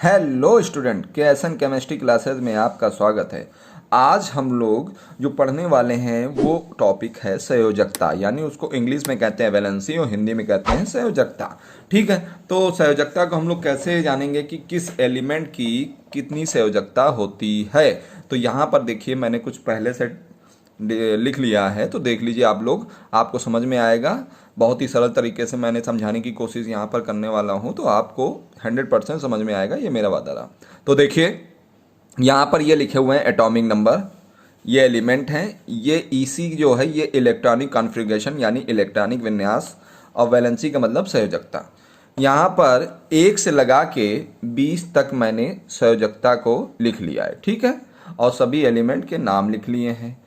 Hello student, केएसएन chemistry classes में आपका स्वागत है। आज हम लोग जो पढ़ने वाले हैं वो टॉपिक है संयोजकता, यानी उसको इंग्लिश में कहते हैं वैलेंसी और हिंदी में कहते हैं संयोजकता। ठीक है, तो संयोजकता को हम लोग कैसे जानेंगे कि किस एलिमेंट की कितनी संयोजकता होती है। तो यहाँ पर देखिए, मैंने कुछ पहले से लिख लिया है, तो देख लीजिए आप लोग, आपको समझ में आएगा। बहुत ही सरल तरीके से मैंने समझाने की कोशिश यहाँ पर करने वाला हूँ, तो आपको 100% समझ में आएगा, ये मेरा वादा रहा। तो देखिए यहाँ पर ये लिखे हुए हैं एटॉमिक नंबर, ये एलिमेंट हैं, ये ईसी जो है ये इलेक्ट्रॉनिक कॉन्फ़िगरेशन यानी इलेक्ट्रॉनिक विन्यास, और वैलेंसी का मतलब संयोजकता। यहाँ पर 1 से लगा के 20 तक मैंने संयोजकता को लिख लिया है, ठीक है, और सभी एलिमेंट के नाम लिख लिए हैं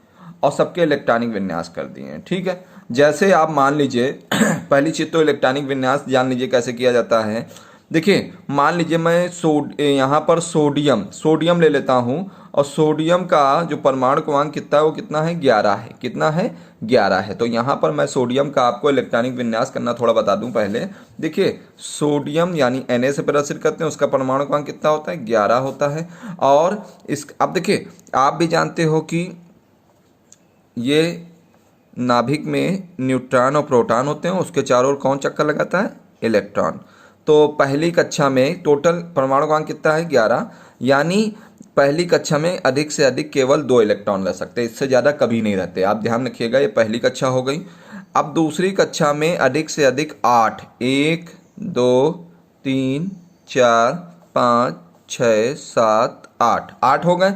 और सबके इलेक्ट्रॉनिक विन्यास कर दिए हैं। ठीक है, जैसे आप मान लीजिए पहली चीज तो इलेक्ट्रॉनिक विन्यास जान लीजिए कैसे किया जाता है। देखिए, मान लीजिए मैं यहाँ पर सोडियम ले लेता हूँ, और सोडियम का जो परमाणु क्रमांक कितना है वो कितना है, 11 है। कितना है, 11 है। तो यहाँ पर मैं सोडियम का आपको इलेक्ट्रॉनिक विन्यास करना थोड़ा बता दूं पहले। देखिए, सोडियम यानी Na से प्रदर्शित करते हैं, उसका परमाणु क्रमांक कितना होता है, 11 होता है। और इस अब देखिए, आप भी जानते हो कि ये नाभिक में न्यूट्रॉन और प्रोटॉन होते हैं, उसके चारों ओर कौन चक्कर लगाता है, इलेक्ट्रॉन। तो पहली कक्षा में टोटल परमाणु क्रमांक कितना है, 11, यानी पहली कक्षा में अधिक से अधिक केवल 2 इलेक्ट्रॉन रह सकते हैं, इससे ज़्यादा कभी नहीं रहते। आप ध्यान रखिएगा, ये पहली कक्षा हो गई। अब दूसरी कक्षा में अधिक से अधिक 8, 1 2 3 4 5 6 7 8, 8 हो गए।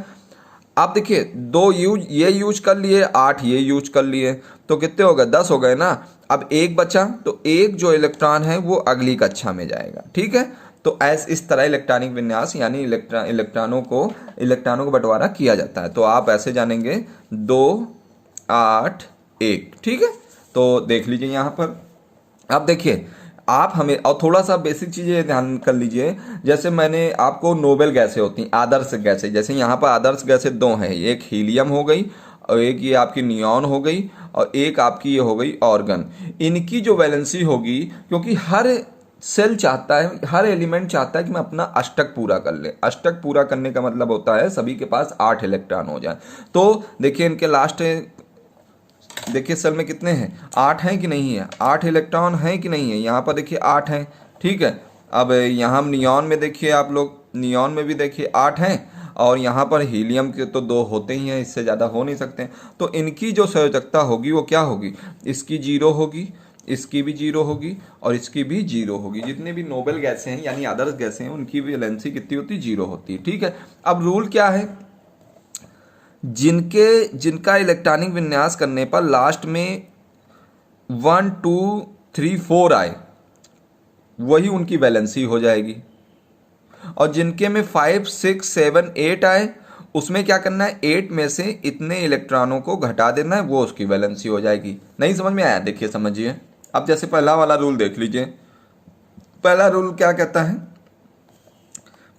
आप देखिए, 2 ये यूज कर लिए, 8 ये यूज कर लिए, तो कितने हो गए, 10 हो गए ना। अब एक बचा, तो एक जो इलेक्ट्रॉन है वो अगली कक्षा में जाएगा। ठीक है, तो इस तरह इलेक्ट्रॉनिक विन्यास यानी इलेक्ट्रॉनों को बंटवारा किया जाता है। तो आप ऐसे जानेंगे 2 8 1। ठीक है, तो देख लीजिए यहाँ पर। अब देखिए, आप हमें और थोड़ा सा बेसिक चीज़ें ध्यान कर लीजिए। जैसे मैंने आपको नोबेल गैसें होती हैं, आदर्श गैसें, जैसे यहाँ पर आदर्श गैसें 2 हैं, एक हीलियम हो गई और एक ये आपकी नियॉन हो गई और एक आपकी ये हो गई ऑर्गन। इनकी जो वैलेंसी होगी, क्योंकि हर सेल चाहता है, हर एलिमेंट चाहता है कि मैं अपना अष्टक पूरा कर ले। अष्टक पूरा करने का मतलब होता है सभी के पास 8 इलेक्ट्रॉन हो जाए। तो देखिए, इनके लास्ट देखिए सेल में कितने हैं, 8 हैं कि नहीं है, 8 इलेक्ट्रॉन हैं कि नहीं है। यहाँ पर देखिए 8 हैं। ठीक है, अब यहाँ नियॉन में देखिए, आप लोग नियॉन में भी देखिए 8 हैं, और यहाँ पर हीलियम के तो 2 होते ही हैं, इससे ज़्यादा हो नहीं सकते। तो इनकी जो संयोजकता होगी वो क्या होगी, इसकी 0 होगी, इसकी भी 0 होगी और इसकी भी 0 होगी। जितने भी नोबेल गैसें हैं यानी आदर्श गैसें हैं, उनकी वैलेंसी कितनी होती है, 0 होती है। ठीक है, अब रूल क्या है, जिनका इलेक्ट्रॉनिक विन्यास करने पर लास्ट में 1 2 3 4 आए, वही उनकी वैलेंसी हो जाएगी। और जिनके में 5 6 7 8 आए, उसमें क्या करना है, 8 में से इतने इलेक्ट्रॉनों को घटा देना है, वो उसकी वैलेंसी हो जाएगी। नहीं समझ में आया, देखिए समझिए। अब जैसे पहला वाला रूल देख लीजिए। पहला रूल क्या कहता है,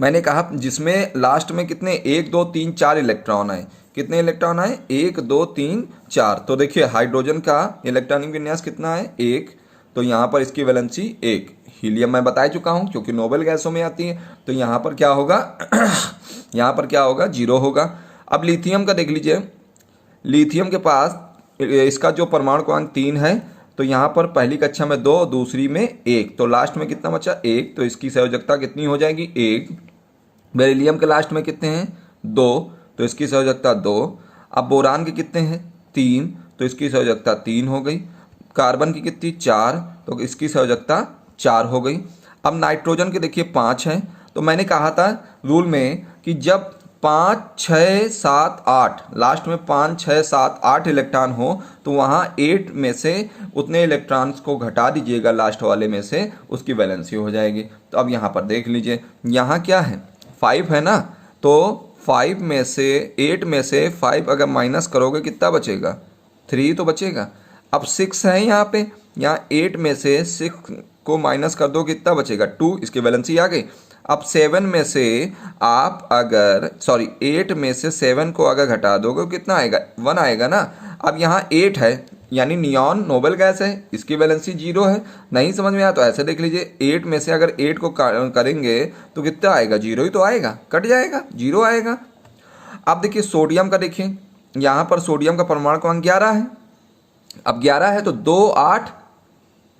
मैंने कहा जिसमें लास्ट में कितने 1 2 3 4 इलेक्ट्रॉन आए। कितने इलेक्ट्रॉन आए, 1 2 3 4। तो देखिए, हाइड्रोजन का इलेक्ट्रॉनिक विन्यास कितना है, 1, तो यहाँ पर इसकी वैलेंसी 1। हीलियम मैं बता चुका हूँ क्योंकि नोबेल गैसों में आती है, तो यहाँ पर क्या होगा यहाँ पर क्या होगा, 0 होगा। अब लिथियम का देख लीजिए, लिथियम के पास इसका जो परमाणु क्रमांक 3 है, तो यहाँ पर पहली कक्षा में 2, दूसरी में 1, तो लास्ट में कितना बचा, 1, तो इसकी संयोजकता कितनी हो जाएगी, 1। बेरिलियम के लास्ट में कितने हैं, 2, तो इसकी संयोजकता 2। अब बोरान के कितने हैं, 3, तो इसकी संयोजकता 3 हो गई। कार्बन की कितनी, 4, तो इसकी संयोजकता 4 हो गई। अब नाइट्रोजन के देखिए 5 हैं। तो मैंने कहा था रूल में कि जब 5 6 7 8 लास्ट में 5 6 7 8 इलेक्ट्रॉन हो, तो वहाँ 8 में से उतने इलेक्ट्रॉन्स को घटा दीजिएगा लास्ट वाले में से, उसकी वैलेंसी हो जाएगी। तो अब यहाँ पर देख लीजिए, यहाँ क्या है, 5 है ना, तो 5 में से 8 में से 5 अगर माइनस करोगे कितना बचेगा, 3 तो बचेगा। अब 6 है यहाँ पे, यहाँ 8 में से 6 को माइनस कर दो कितना बचेगा, 2, इसकी वैलेंसी आ गई। अब 7 में से आप अगर 8 में से 7 को अगर घटा दोगे कितना आएगा, 1 आएगा ना। अब यहाँ 8 है, यानी नियॉन नोबल गैस है, इसकी वैलेंसी 0 है। नहीं समझ में आया तो ऐसे देख लीजिए, 8 में से अगर 8 को करेंगे तो कितना आएगा, 0 ही तो आएगा, कट जाएगा, 0 आएगा। अब देखिए सोडियम का, देखिए यहाँ पर सोडियम का परमाणु क्रमांक 11 है। अब 11 है तो 2 8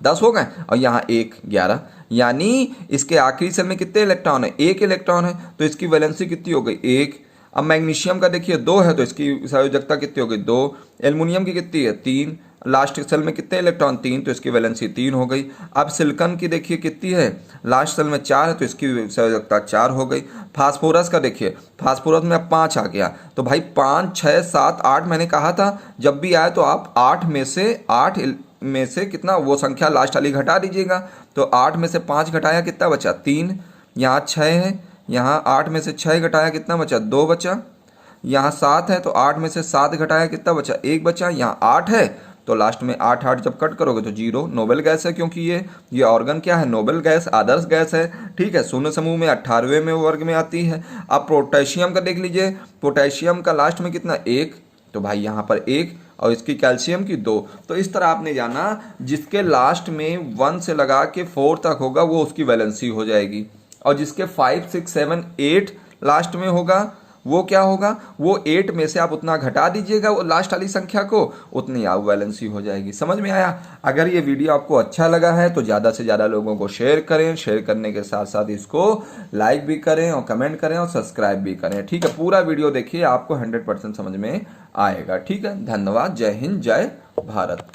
10 हो गए, और यहाँ 1 11, यानी इसके आखिरी सेल में कितने इलेक्ट्रॉन है, 1 इलेक्ट्रॉन है, तो इसकी वैलेंसी कितनी हो गई, 1। अब मैग्नीशियम का देखिए 2 है तो इसकी संयोजकता कितनी हो गई, 2। एल्युमिनियम की कितनी है, 3। लास्ट सेल में कितने इलेक्ट्रॉन, 3, तो इसकी वैलेंसी 3 हो गई। अब सिलिकॉन की देखिए कितनी है, लास्ट सेल में 4 है तो इसकी संयोजकता 4 हो गई। फास्फोरस का देखिए, फास्फोरस में अब 5 आ गया, तो भाई 5 6 7 8 मैंने कहा था जब भी आए तो आप 8 में से कितना वो संख्या लास्ट वाली घटा दीजिएगा। तो 8 में से 5 घटाया कितना बचा, 3। यहाँ 6 है, यहाँ 8 में से 6 घटाया कितना बचा, 2 बचा। यहाँ 7 है तो 8 में से 7 घटाया कितना बचा, 1 बचा। यहाँ 8 है तो लास्ट में 8 8 जब कट करोगे तो 0। नोबेल गैस है क्योंकि ये ऑर्गन क्या है, नोबेल गैस, आदर्श गैस है, ठीक है। शून्य समूह में 18वें वर्ग में आती है। अब पोटेशियम का देख लीजिए, पोटेशियम का लास्ट में कितना, 1, तो भाई यहाँ पर 1, और इसकी कैल्शियम की 2। तो इस तरह आपने जाना जिसके लास्ट में 1 से लगा के 4 तक होगा वो उसकी वैलेंसी हो जाएगी, और जिसके 5 6 7 8 लास्ट में होगा वो क्या होगा, वो 8 में से आप उतना घटा दीजिएगा वो लास्ट वाली संख्या को, उतनी आप वैलेंसी हो जाएगी। समझ में आया। अगर ये वीडियो आपको अच्छा लगा है तो ज़्यादा से ज़्यादा लोगों को शेयर करें, शेयर करने के साथ साथ इसको लाइक भी करें और कमेंट करें और सब्सक्राइब भी करें, ठीक है। पूरा वीडियो देखिए, आपको 100% समझ में आएगा, ठीक है। धन्यवाद। जय हिंद, जय भारत।